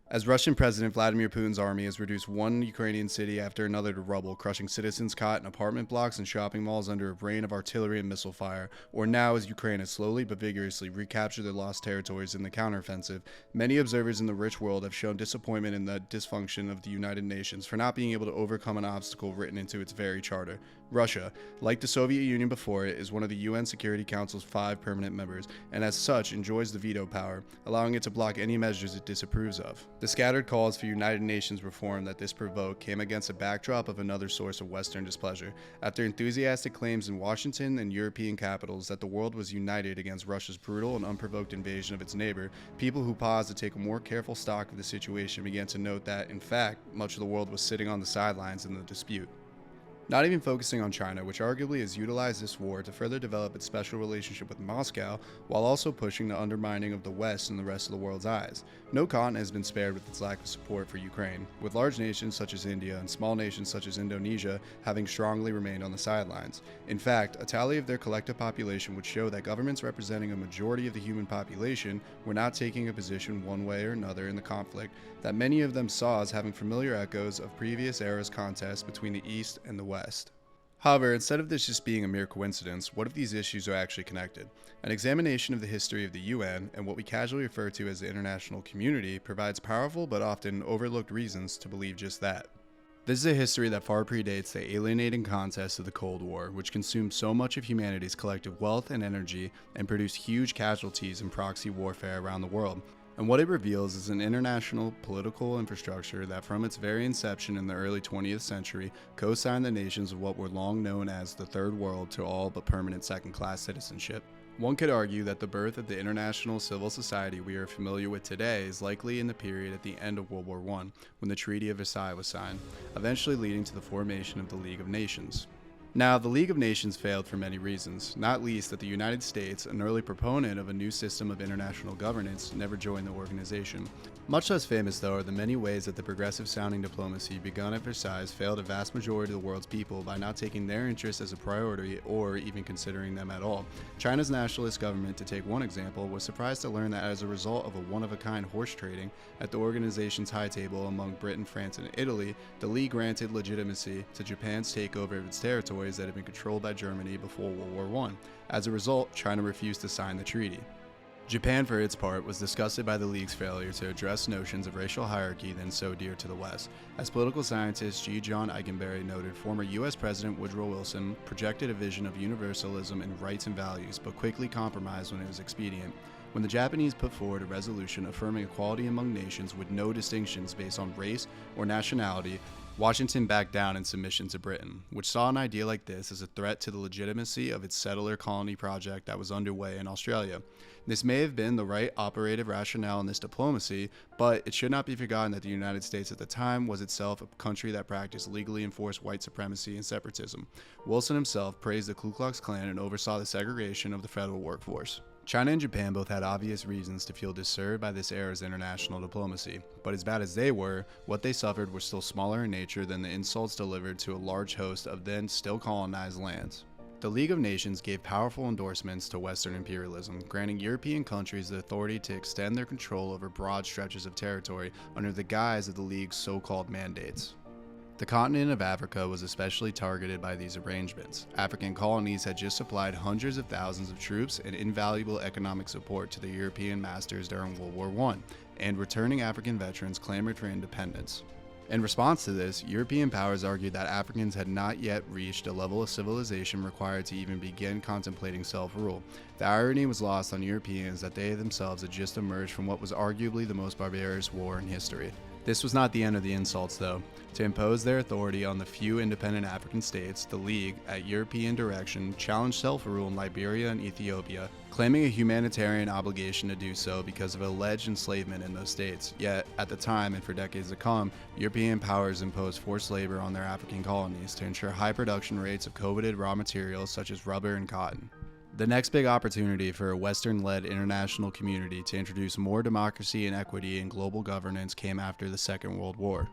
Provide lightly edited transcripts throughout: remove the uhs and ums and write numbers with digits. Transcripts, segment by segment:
As Russian President Vladimir Putin's army has reduced one Ukrainian city after another to rubble, crushing citizens caught in apartment blocks and shopping malls under a rain of artillery and missile fire, or now as Ukraine has slowly but vigorously recaptured their lost territories in the counteroffensive, many observers in the rich world have shown disappointment in the dysfunction of the United Nations for not being able to overcome an obstacle written into its very charter. Russia, like the Soviet Union before it, is one of the UN Security Council's 5 permanent members, and as such enjoys the veto power, allowing it to block any measures it disapproves of. The scattered calls for United Nations reform that this provoked came against a backdrop of another source of Western displeasure, after enthusiastic claims in Washington and European capitals that the world was united against Russia's brutal and unprovoked invasion of its neighbor. People who paused to take a more careful stock of the situation began to note that, in fact, much of the world was sitting on the sidelines in the dispute. Not even focusing on China, which arguably has utilized this war to further develop its special relationship with Moscow, while also pushing the undermining of the West in the rest of the world's eyes. No continent has been spared with its lack of support for Ukraine, with large nations such as India and small nations such as Indonesia having strongly remained on the sidelines. In fact, a tally of their collective population would show that governments representing a majority of the human population were not taking a position one way or another in the conflict, that many of them saw as having familiar echoes of previous eras' contests between the East and the West. However, instead of this just being a mere coincidence, what if these issues are actually connected? An examination of the history of the UN and what we casually refer to as the international community provides powerful but often overlooked reasons to believe just that. This is a history that far predates the alienating contests of the Cold War, which consumed so much of humanity's collective wealth and energy and produced huge casualties in proxy warfare around the world. And what it reveals is an international political infrastructure that from its very inception in the early 20th century co-signed the nations of what were long known as the Third World to all but permanent second-class citizenship. One could argue that the birth of the international civil society we are familiar with today is likely in the period at the end of World War I, when the Treaty of Versailles was signed, eventually leading to the formation of the League of Nations. Now, the League of Nations failed for many reasons, not least that the United States, an early proponent of a new system of international governance, never joined the organization. Much less famous, though, are the many ways that the progressive-sounding diplomacy begun at Versailles failed a vast majority of the world's people by not taking their interests as a priority or even considering them at all. China's nationalist government, to take one example, was surprised to learn that as a result of a one-of-a-kind horse trading at the organization's high table among Britain, France, and Italy, the League granted legitimacy to Japan's takeover of its territories that had been controlled by Germany before World War I. As a result, China refused to sign the treaty. Japan, for its part, was disgusted by the League's failure to address notions of racial hierarchy then so dear to the West. As political scientist G. John Eikenberry noted, former U.S. President Woodrow Wilson projected a vision of universalism in rights and values, but quickly compromised when it was expedient. When the Japanese put forward a resolution affirming equality among nations with no distinctions based on race or nationality, Washington backed down in submission to Britain, which saw an idea like this as a threat to the legitimacy of its settler colony project that was underway in Australia. This may have been the right operative rationale in this diplomacy, but it should not be forgotten that the United States at the time was itself a country that practiced legally enforced white supremacy and separatism. Wilson himself praised the Ku Klux Klan and oversaw the segregation of the federal workforce. China and Japan both had obvious reasons to feel disturbed by this era's international diplomacy, but as bad as they were, what they suffered was still smaller in nature than the insults delivered to a large host of then still colonized lands. The League of Nations gave powerful endorsements to Western imperialism, granting European countries the authority to extend their control over broad stretches of territory under the guise of the League's so-called mandates. The continent of Africa was especially targeted by these arrangements. African colonies had just supplied hundreds of thousands of troops and invaluable economic support to the European masters during World War I, and returning African veterans clamored for independence. In response to this, European powers argued that Africans had not yet reached a level of civilization required to even begin contemplating self-rule. The irony was lost on Europeans that they themselves had just emerged from what was arguably the most barbarous war in history. This was not the end of the insults, though. To impose their authority on the few independent African states, the League, at European direction, challenged self-rule in Liberia and Ethiopia, claiming a humanitarian obligation to do so because of alleged enslavement in those states. Yet, at the time and for decades to come, European powers imposed forced labor on their African colonies to ensure high production rates of coveted raw materials such as rubber and cotton. The next big opportunity for a Western-led international community to introduce more democracy and equity in global governance came after the Second World War.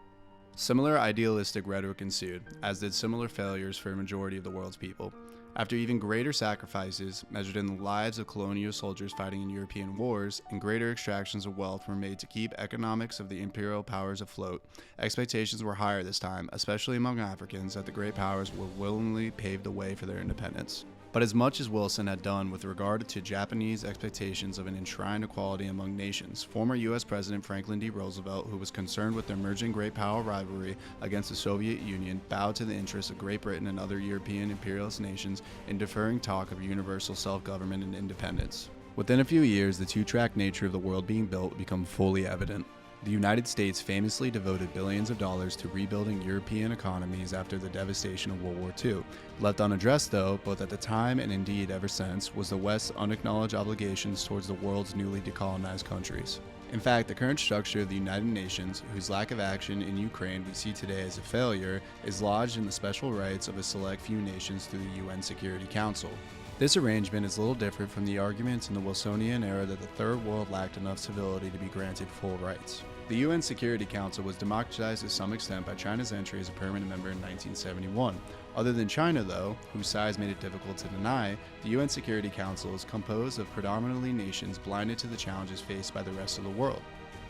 Similar idealistic rhetoric ensued, as did similar failures for a majority of the world's people. After even greater sacrifices, measured in the lives of colonial soldiers fighting in European wars, and greater extractions of wealth were made to keep economics of the imperial powers afloat, expectations were higher this time, especially among Africans, that the great powers would willingly pave the way for their independence. But as much as Wilson had done with regard to Japanese expectations of an enshrined equality among nations, former U.S. President Franklin D. Roosevelt, who was concerned with the emerging great power rivalry against the Soviet Union, bowed to the interests of Great Britain and other European imperialist nations in deferring talk of universal self-government and independence. Within a few years, the two-track nature of the world being built would become fully evident. The United States famously devoted billions of dollars to rebuilding European economies after the devastation of World War II. Left unaddressed, though, both at the time and indeed ever since, was the West's unacknowledged obligations towards the world's newly decolonized countries. In fact, the current structure of the United Nations, whose lack of action in Ukraine we see today as a failure, is lodged in the special rights of a select few nations through the UN Security Council. This arrangement is little different from the arguments in the Wilsonian era that the Third World lacked enough civility to be granted full rights. The UN Security Council was democratized to some extent by China's entry as a permanent member in 1971. Other than China, though, whose size made it difficult to deny, the UN Security Council is composed of predominantly nations blinded to the challenges faced by the rest of the world.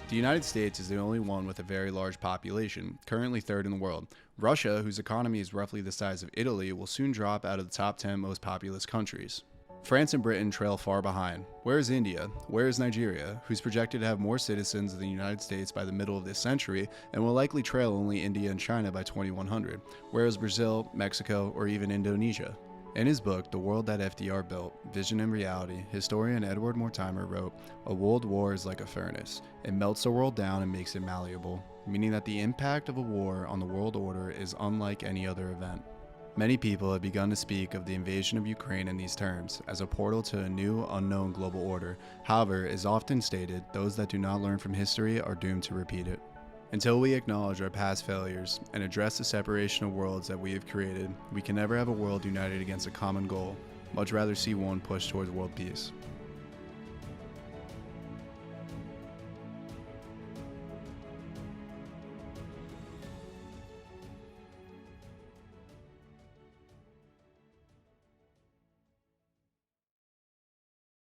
The United States is the only one with a very large population, currently third in the world. Russia, whose economy is roughly the size of Italy, will soon drop out of the top 10 most populous countries. France and Britain trail far behind. Where is India? Where is Nigeria, who's projected to have more citizens than the United States by the middle of this century and will likely trail only India and China by 2100? Where is Brazil, Mexico, or even Indonesia? In his book, The World That FDR Built, Vision and Reality, historian Edward Mortimer wrote, "A world war is like a furnace. It melts the world down and makes it malleable," meaning that the impact of a war on the world order is unlike any other event. Many people have begun to speak of the invasion of Ukraine in these terms, as a portal to a new, unknown global order. However, as often stated, those that do not learn from history are doomed to repeat it. Until we acknowledge our past failures and address the separation of worlds that we have created, we can never have a world united against a common goal, much rather see one push towards world peace.